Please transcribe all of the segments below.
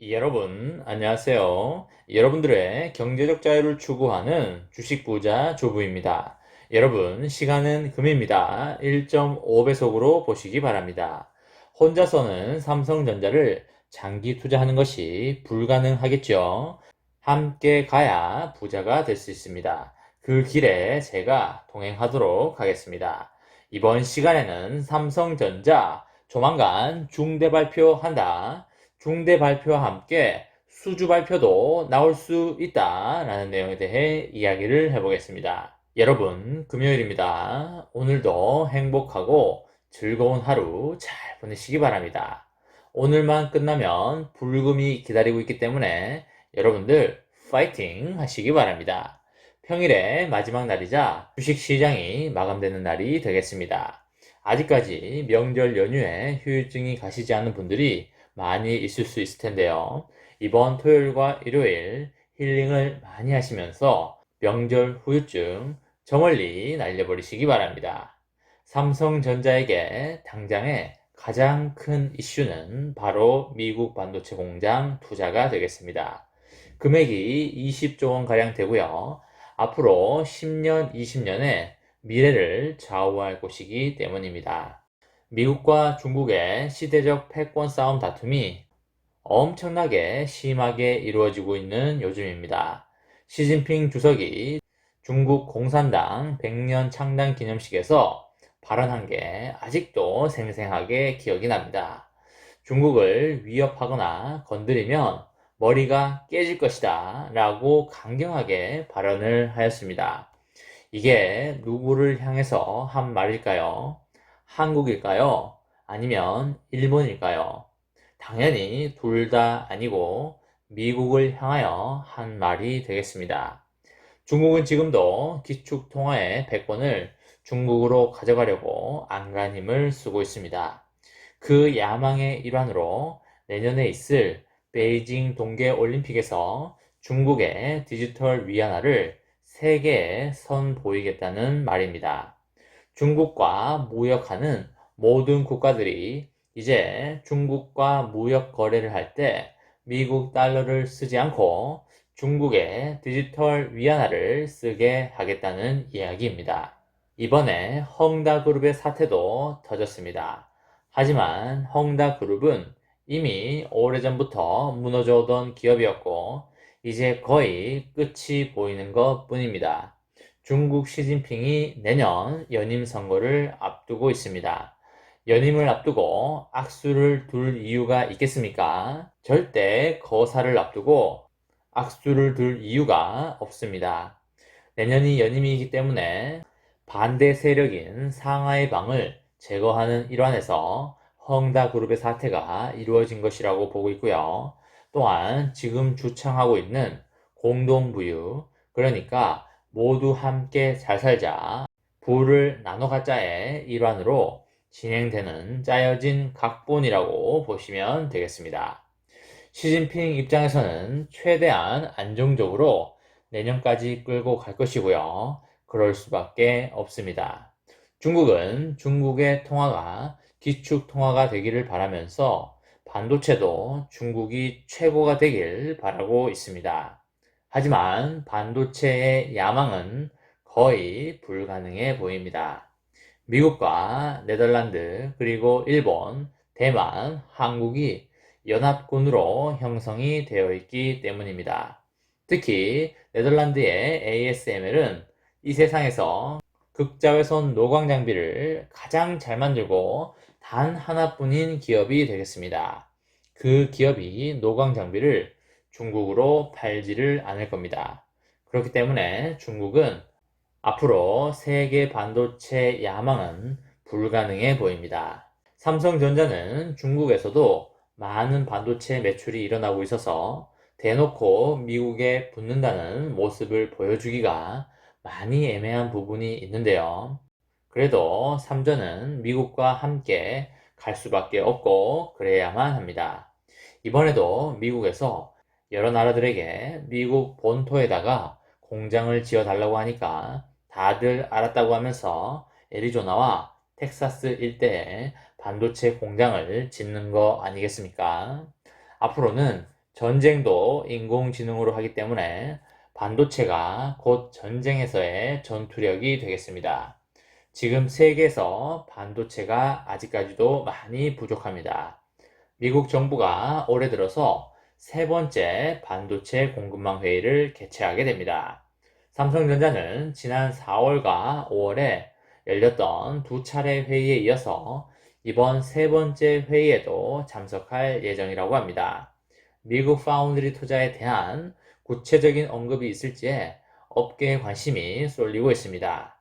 여러분, 안녕하세요. 여러분들의 경제적 자유를 추구하는 주식 부자 조부입니다. 여러분, 시간은 금입니다. 1.5배속으로 보시기 바랍니다. 혼자서는 삼성전자를 장기 투자하는 것이 불가능하겠죠. 함께 가야 부자가 될 수 있습니다. 그 길에 제가 동행하도록 하겠습니다. 이번 시간에는 삼성전자 조만간 중대 발표한다. 중대 발표와 함께 수주 발표도 나올 수 있다라는 내용에 대해 이야기를 해보겠습니다. 여러분, 금요일입니다. 오늘도 행복하고 즐거운 하루 잘 보내시기 바랍니다. 오늘만 끝나면 불금이 기다리고 있기 때문에 여러분들 파이팅 하시기 바랍니다. 평일의 마지막 날이자 주식시장이 마감되는 날이 되겠습니다. 아직까지 명절 연휴에 휴일증이 가시지 않은 분들이 많이 있을 수 있을 텐데요. 이번 토요일과 일요일 힐링을 많이 하시면서 명절 후유증 저 멀리 날려버리시기 바랍니다. 삼성전자에게 당장의 가장 큰 이슈는 바로 미국 반도체 공장 투자가 되겠습니다. 금액이 20조 원가량 되고요. 앞으로 10년, 20년의 미래를 좌우할 곳이기 때문입니다. 미국과 중국의 시대적 패권 싸움 다툼이 엄청나게 심하게 이루어지고 있는 요즘입니다. 시진핑 주석이 중국 공산당 100년 창단 기념식에서 발언한 게 아직도 생생하게 기억이 납니다. 중국을 위협하거나 건드리면 머리가 깨질 것이다 라고 강경하게 발언을 하였습니다. 이게 누구를 향해서 한 말일까요? 한국일까요? 아니면 일본일까요? 당연히 둘 다 아니고 미국을 향하여 한 말이 되겠습니다. 중국은 지금도 기축통화의 패권을 중국으로 가져가려고 안간 힘을 쓰고 있습니다. 그 야망의 일환으로 내년에 있을 베이징 동계올림픽에서 중국의 디지털 위안화를 세계에 선보이겠다는 말입니다. 중국과 무역하는 모든 국가들이 이제 중국과 무역 거래를 할 때 미국 달러를 쓰지 않고 중국의 디지털 위안화를 쓰게 하겠다는 이야기입니다. 이번에 헝다그룹의 사태도 터졌습니다. 하지만 헝다그룹은 이미 오래전부터 무너져 오던 기업이었고 이제 거의 끝이 보이는 것 뿐입니다. 중국 시진핑이 내년 연임 선거를 앞두고 있습니다. 연임을 앞두고 악수를 둘 이유가 있겠습니까? 절대 거사를 앞두고 악수를 둘 이유가 없습니다. 내년이 연임이기 때문에 반대 세력인 상하이 방을 제거하는 일환에서 헝다그룹의 사태가 이루어진 것이라고 보고 있고요. 또한 지금 주창하고 있는 공동부유, 그러니까 모두 함께 잘 살자, 부를 나눠 갖자의 일환으로 진행되는 짜여진 각본이라고 보시면 되겠습니다. 시진핑 입장에서는 최대한 안정적으로 내년까지 끌고 갈 것이고요. 그럴 수밖에 없습니다. 중국은 중국의 통화가 기축 통화가 되기를 바라면서 반도체도 중국이 최고가 되길 바라고 있습니다. 하지만 반도체의 야망은 거의 불가능해 보입니다. 미국과 네덜란드, 그리고 일본, 대만, 한국이 연합군으로 형성이 되어 있기 때문입니다. 특히 네덜란드의 ASML은 이 세상에서 극자외선 노광 장비를 가장 잘 만들고 단 하나뿐인 기업이 되겠습니다. 그 기업이 노광 장비를 중국으로 팔지를 않을 겁니다. 그렇기 때문에 중국은 앞으로 세계 반도체 야망은 불가능해 보입니다. 삼성전자는 중국에서도 많은 반도체 매출이 일어나고 있어서 대놓고 미국에 붙는다는 모습을 보여주기가 많이 애매한 부분이 있는데요. 그래도 삼전은 미국과 함께 갈 수밖에 없고 그래야만 합니다. 이번에도 미국에서 여러 나라들에게 미국 본토에다가 공장을 지어 달라고 하니까 다들 알았다고 하면서 애리조나와 텍사스 일대에 반도체 공장을 짓는 거 아니겠습니까? 앞으로는 전쟁도 인공지능으로 하기 때문에 반도체가 곧 전쟁에서의 전투력이 되겠습니다. 지금 세계에서 반도체가 아직까지도 많이 부족합니다. 미국 정부가 올해 들어서 세 번째 반도체 공급망 회의를 개최하게 됩니다. 삼성전자는 지난 4월과 5월에 열렸던 두 차례 회의에 이어서 이번 세 번째 회의에도 참석할 예정이라고 합니다. 미국 파운드리 투자에 대한 구체적인 언급이 있을지에 업계의 관심이 쏠리고 있습니다.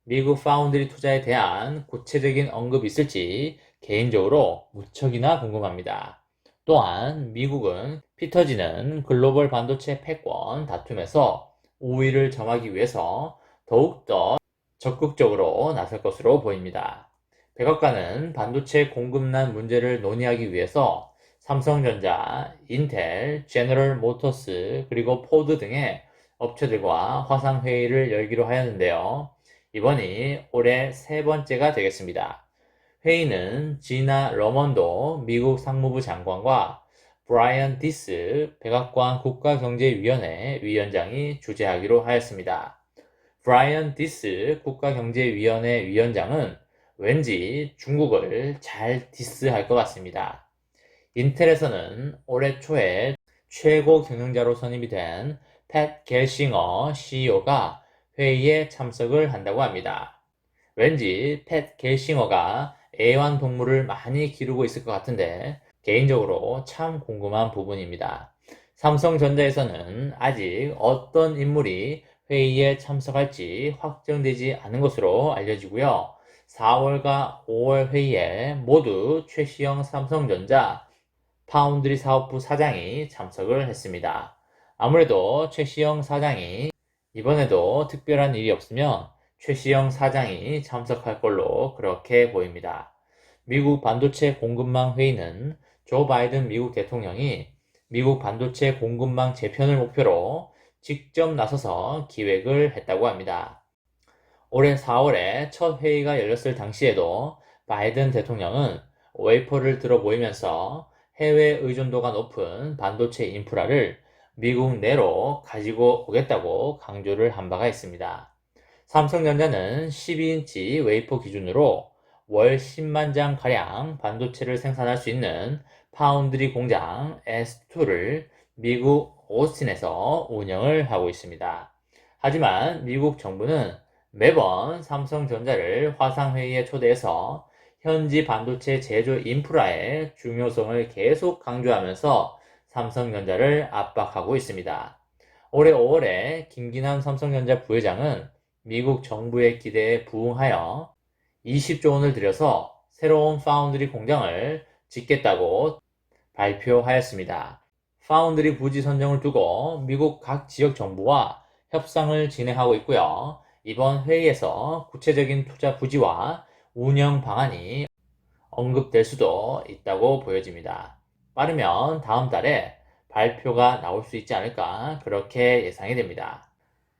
미국 파운드리 투자에 대한 구체적인 언급이 있을지 개인적으로 무척이나 궁금합니다. 또한 미국은 피 터지는 글로벌 반도체 패권 다툼에서 우위를 점하기 위해서 더욱더 적극적으로 나설 것으로 보입니다. 백악관은 반도체 공급난 문제를 논의하기 위해서 삼성전자, 인텔, 제너럴 모터스, 그리고 포드 등의 업체들과 화상회의를 열기로 하였는데요. 이번이 올해 세 번째가 되겠습니다. 회의는 지나 러먼도 미국 상무부 장관과 브라이언 디스 백악관 국가경제위원회 위원장이 주재하기로 하였습니다. 브라이언 디스 국가경제위원회 위원장은 왠지 중국을 잘 디스할 것 같습니다. 인텔에서는 올해 초에 최고 경영자로 선임이 된 팻 겔싱어 CEO가 회의에 참석을 한다고 합니다. 왠지 팻 겔싱어가 애완동물을 많이 기르고 있을 것 같은데 개인적으로 참 궁금한 부분입니다. 삼성전자에서는 아직 어떤 인물이 회의에 참석할지 확정되지 않은 것으로 알려지고요. 4월과 5월 회의에 모두 최시영 삼성전자 파운드리 사업부 사장이 참석을 했습니다. 아무래도 최시영 사장이 이번에도 특별한 일이 없으면 최시영 사장이 참석할 걸로 그렇게 보입니다. 미국 반도체 공급망 회의는 조 바이든 미국 대통령이 미국 반도체 공급망 재편을 목표로 직접 나서서 기획을 했다고 합니다. 올해 4월에 첫 회의가 열렸을 당시에도 바이든 대통령은 웨이퍼를 들어 보이면서 해외 의존도가 높은 반도체 인프라를 미국 내로 가지고 오겠다고 강조를 한 바가 있습니다. 삼성전자는 12인치 웨이퍼 기준으로 월 10만 장 가량 반도체를 생산할 수 있는 파운드리 공장 S2를 미국 오스틴에서 운영을 하고 있습니다. 하지만 미국 정부는 매번 삼성전자를 화상회의에 초대해서 현지 반도체 제조 인프라의 중요성을 계속 강조하면서 삼성전자를 압박하고 있습니다. 올해 5월에 김기남 삼성전자 부회장은 미국 정부의 기대에 부응하여 20조 원을 들여서 새로운 파운드리 공장을 짓겠다고 발표하였습니다. 파운드리 부지 선정을 두고 미국 각 지역 정부와 협상을 진행하고 있고요. 이번 회의에서 구체적인 투자 부지와 운영 방안이 언급될 수도 있다고 보여집니다. 빠르면 다음 달에 발표가 나올 수 있지 않을까 그렇게 예상이 됩니다.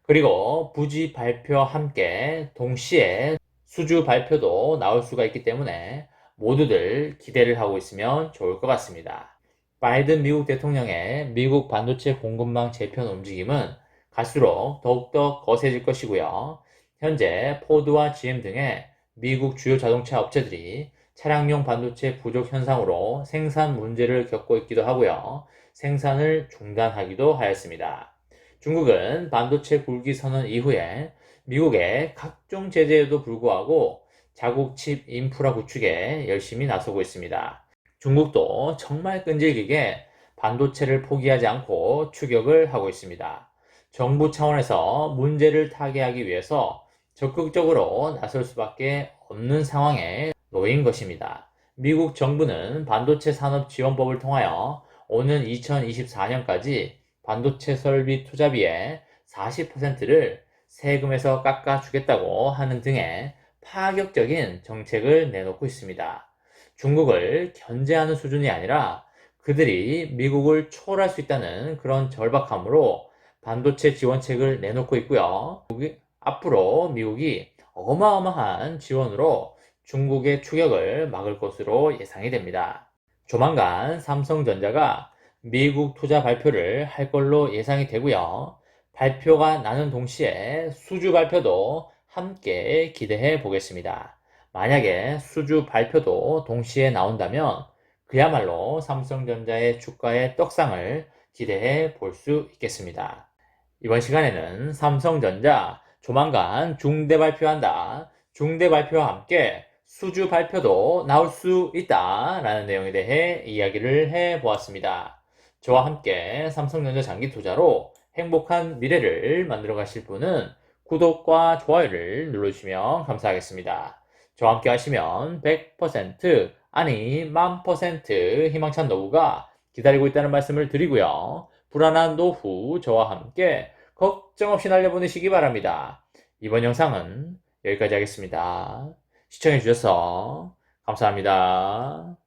그리고 부지 발표와 함께 동시에 수주 발표도 나올 수가 있기 때문에 모두들 기대를 하고 있으면 좋을 것 같습니다. 바이든 미국 대통령의 미국 반도체 공급망 재편 움직임은 갈수록 더욱더 거세질 것이고요. 현재 포드와 GM 등의 미국 주요 자동차 업체들이 차량용 반도체 부족 현상으로 생산 문제를 겪고 있기도 하고요. 생산을 중단하기도 하였습니다. 중국은 반도체 굴기 선언 이후에 미국의 각종 제재에도 불구하고 자국 칩 인프라 구축에 열심히 나서고 있습니다. 중국도 정말 끈질기게 반도체를 포기하지 않고 추격을 하고 있습니다. 정부 차원에서 문제를 타개하기 위해서 적극적으로 나설 수밖에 없는 상황에 놓인 것입니다. 미국 정부는 반도체 산업 지원법을 통하여 오는 2024년까지 반도체 설비 투자비의 40%를 세금에서 깎아주겠다고 하는 등의 파격적인 정책을 내놓고 있습니다. 중국을 견제하는 수준이 아니라 그들이 미국을 초월할 수 있다는 그런 절박함으로 반도체 지원책을 내놓고 있고요. 앞으로 미국이 어마어마한 지원으로 중국의 추격을 막을 것으로 예상이 됩니다. 조만간 삼성전자가 미국 투자 발표를 할 걸로 예상이 되고요. 발표가 나는 동시에 수주 발표도 함께 기대해 보겠습니다. 만약에 수주 발표도 동시에 나온다면 그야말로 삼성전자의 주가의 떡상을 기대해 볼 수 있겠습니다. 이번 시간에는 삼성전자 조만간 중대 발표한다. 중대 발표와 함께 수주 발표도 나올 수 있다 라는 내용에 대해 이야기를 해 보았습니다. 저와 함께 삼성전자 장기 투자로 행복한 미래를 만들어 가실 분은 구독과 좋아요를 눌러주시면 감사하겠습니다. 저와 함께 하시면 100% 아니 1000% 희망찬 노후가 기다리고 있다는 말씀을 드리고요. 불안한 노후 저와 함께 걱정 없이 날려보내시기 바랍니다. 이번 영상은 여기까지 하겠습니다. 시청해주셔서 감사합니다.